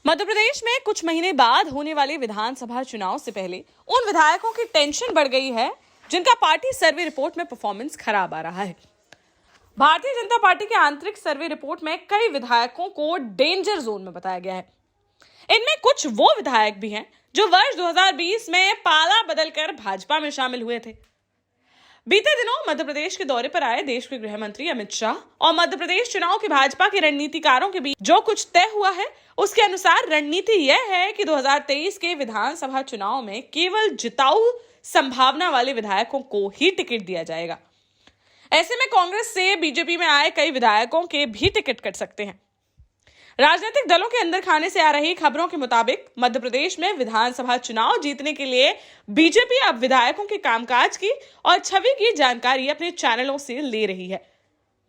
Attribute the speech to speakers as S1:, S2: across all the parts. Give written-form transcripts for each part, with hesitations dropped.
S1: मध्य प्रदेश में कुछ महीने बाद होने वाले विधानसभा चुनाव से पहले उन विधायकों की टेंशन बढ़ गई है जिनका पार्टी सर्वे रिपोर्ट में परफॉर्मेंस खराब आ रहा है। भारतीय जनता पार्टी के आंतरिक सर्वे रिपोर्ट में कई विधायकों को डेंजर जोन में बताया गया है। इनमें कुछ वो विधायक भी हैं जो वर्ष 2020 में पाला बदलकर भाजपा में शामिल हुए थे। बीते दिनों मध्य प्रदेश के दौरे पर आए देश के गृह मंत्री अमित शाह और मध्य प्रदेश चुनाव की भाजपा के रणनीतिकारों के बीच जो कुछ तय हुआ है उसके अनुसार रणनीति यह है कि 2023 के विधानसभा चुनाव में केवल जिताऊ संभावना वाले विधायकों को ही टिकट दिया जाएगा। ऐसे में कांग्रेस से बीजेपी में आए कई विधायकों के भी टिकट कट सकते हैं। राजनीतिक दलों के अंदर खाने से आ रही खबरों के मुताबिक मध्य प्रदेश में विधानसभा चुनाव जीतने के लिए बीजेपी अब विधायकों के कामकाज की और छवि की जानकारी अपने चैनलों से ले रही है।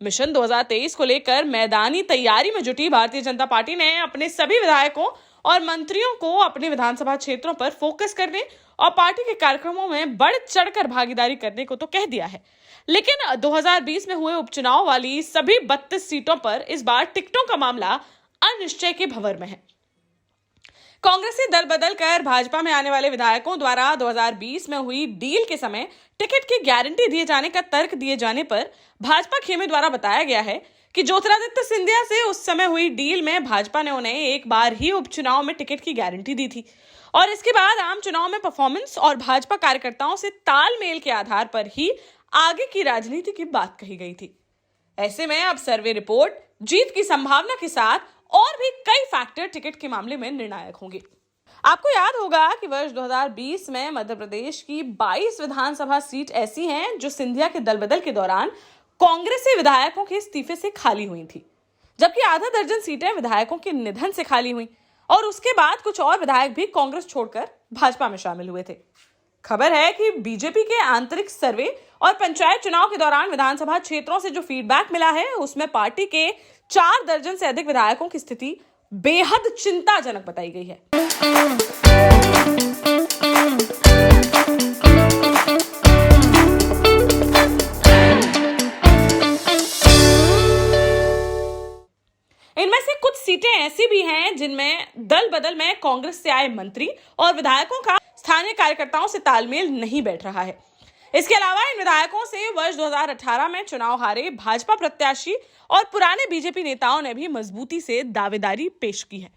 S1: मिशन 2023 को लेकर मैदानी तैयारी में जुटी भारतीय जनता पार्टी ने अपने सभी विधायकों और मंत्रियों को अपने विधानसभा क्षेत्रों पर फोकस करने और पार्टी के कार्यक्रमों में बढ़ चढ़कर भागीदारी करने को तो कह दिया है, लेकिन 2020 में हुए उपचुनाव वाली सभी 32 सीटों पर इस बार टिकटों का मामला अनिश्चय के भंवर में है। कांग्रेस से दल बदल कर भाजपा में आने वाले विधायकों द्वारा 2020 में हुई डील के समय टिकट की गारंटी दिए जाने का तर्क दिए जाने पर भाजपा खेमे द्वारा बताया गया है कि ज्योतिरादित्य सिंधिया से उस समय हुई डील में भाजपा ने उन्हें एक बार ही उपचुनाव में टिकट की गारंटी दी थी और इसके बाद आम चुनाव में परफॉर्मेंस और भाजपा कार्यकर्ताओं से तालमेल के आधार पर ही आगे की राजनीति की बात कही गई थी। ऐसे में अब सर्वे रिपोर्ट जीत की संभावना के साथ और भी कई फैक्टर टिकट के मामले में निर्णायक होंगे। आपको याद होगा कि वर्ष 2020 में मध्य प्रदेश की 22 विधानसभा सीट ऐसी हैं जो सिंधिया के दल बदल के दौरान कांग्रेसी विधायकों के इस्तीफे से खाली हुई थी, जबकि आधा दर्जन सीटें विधायकों के निधन से खाली हुई और उसके बाद कुछ और विधायक भी कांग्रेस छोड़कर भाजपा में शामिल हुए थे। खबर है कि बीजेपी के आंतरिक सर्वे और पंचायत चुनाव के दौरान विधानसभा क्षेत्रों से जो फीडबैक मिला है उसमें पार्टी के 4 दर्जन से अधिक विधायकों की स्थिति बेहद चिंताजनक बताई गई है। इनमें से कुछ सीटें ऐसी भी हैं जिनमें दल बदल में कांग्रेस से आए मंत्री और विधायकों का स्थानीय कार्यकर्ताओं से तालमेल नहीं बैठ रहा है। इसके अलावा इन विधायकों से वर्ष 2018 में चुनाव हारे भाजपा प्रत्याशी और पुराने बीजेपी नेताओं ने भी मजबूती से दावेदारी पेश की है।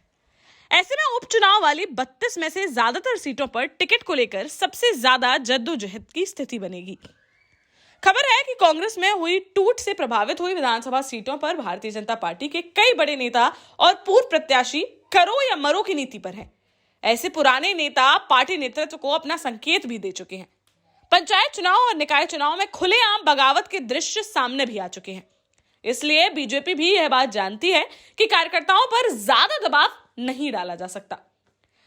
S1: ऐसे में उपचुनाव वाली 32 में से ज्यादातर सीटों पर टिकट को लेकर सबसे ज्यादा जद्दोजहद की स्थिति बनेगी। खबर है कि कांग्रेस में हुई टूट से प्रभावित हुई विधानसभा सीटों पर भारतीय जनता पार्टी के कई बड़े नेता और पूर्व प्रत्याशी करो या मरो की नीति पर हैं। ऐसे पुराने नेता पार्टी नेतृत्व को अपना संकेत भी दे चुके हैं। पंचायत चुनाव और निकाय चुनाव में खुलेआम बगावत के दृश्य सामने भी आ चुके हैं। इसलिए बीजेपी भी यह बात जानती है कि कार्यकर्ताओं पर ज्यादा दबाव नहीं डाला जा सकता।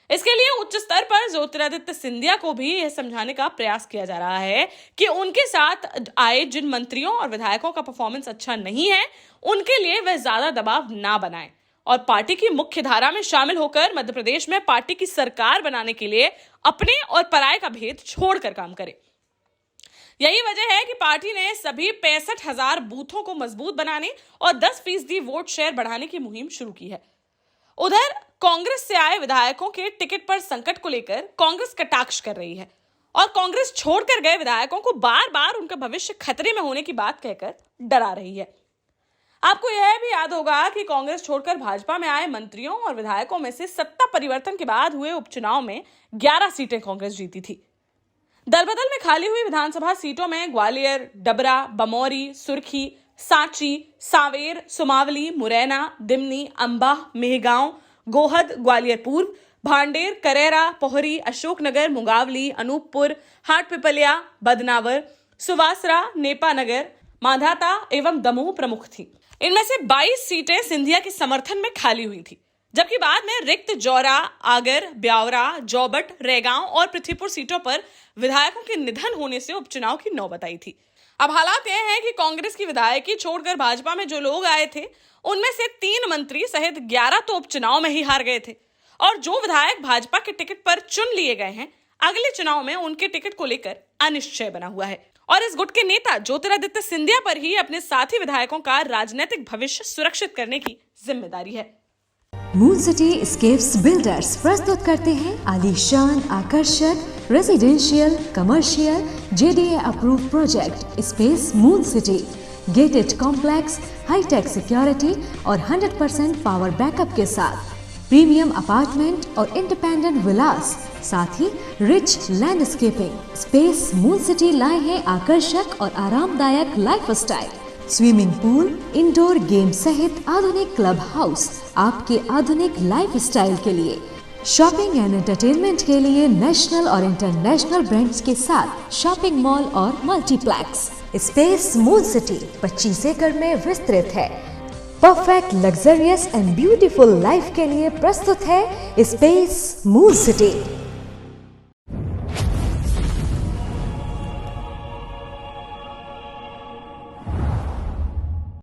S1: इसके लिए उच्च स्तर पर ज्योतिरादित्य सिंधिया को भी यह समझाने का प्रयास किया जा रहा है कि उनके साथ आए जिन मंत्रियों और विधायकों का परफॉर्मेंस अच्छा नहीं है उनके लिए वह ज्यादा दबाव ना बनाएं और पार्टी की मुख्य धारा में शामिल होकर मध्य प्रदेश में पार्टी की सरकार बनाने के लिए अपने और पराये का भेद छोड़कर काम करें। यही वजह है कि पार्टी ने सभी 65,000 बूथों को मजबूत बनाने और 10% वोट शेयर बढ़ाने की मुहिम शुरू की है। उधर कांग्रेस से आए विधायकों के टिकट पर संकट को लेकर कांग्रेस कटाक्ष कर रही है और कांग्रेस छोड़कर गए विधायकों को बार बार उनका भविष्य खतरे में होने की बात कहकर डरा रही है। आपको यह भी याद होगा कि कांग्रेस छोड़कर भाजपा में आए मंत्रियों और विधायकों में से सत्ता परिवर्तन के बाद हुए उपचुनाव में 11 सीटें कांग्रेस जीती थी। दल बदल में खाली हुई विधानसभा सीटों में ग्वालियर, डबरा, बमौरी, सुर्खी, सांची, सांवेर, सुमावली, मुरैना, दिमनी, अंबा, मेहगांव, गोहद, ग्वालियर पूर्व, भांडेर, करेरा, पोहरी, अशोकनगर, मुंगावली, अनूपपुर, हाटपिपलिया, बदनावर, सुवासरा, नेपानगर, मांधाता एवं दमोह प्रमुख थी। इनमें से 22 सीटें सिंधिया के समर्थन में खाली हुई थी, जबकि बाद में रिक्त जौरा, आगर, ब्यावरा, जौबट, रेगांव और पृथ्वीपुर सीटों पर विधायकों के निधन होने से उपचुनाव की नौबत आई थी। अब हालात यह है कि कांग्रेस की विधायकी छोड़कर भाजपा में जो लोग आए थे उनमें से 3 मंत्री सहित 11 तो उपचुनाव में ही हार गए थे और जो विधायक भाजपा के टिकट पर चुन लिए गए हैं अगले चुनाव में उनके टिकट को लेकर अनिश्चय बना हुआ है और इस गुट के नेता ज्योतिरादित्य सिंधिया पर ही अपने साथी विधायकों का राजनीतिक भविष्य सुरक्षित करने की जिम्मेदारी है।
S2: मून सिटी स्केप्स बिल्डर्स प्रस्तुत करते हैं आलीशान, आकर्षक residential, commercial, JDA approve project space moon city. Gated complex, hi-tech security और 100% पावर बैकअप के साथ प्रीमियम अपार्टमेंट और इंडिपेंडेंट विलास, साथ ही rich landscaping. Space moon city लाए हैं आकर्षक और आरामदायक lifestyle, swimming pool, indoor game सहित आधुनिक क्लब हाउस आपके आधुनिक लाइफस्टाइल के लिए। शॉपिंग एंड एंटरटेनमेंट के लिए नेशनल और इंटरनेशनल ब्रांड्स के साथ शॉपिंग मॉल और मल्टीप्लेक्स। स्पेस मून सिटी 25 एकड़ में विस्तृत है। Perfect luxurious and beautiful life के लिए प्रस्तुत है स्पेस मून सिटी।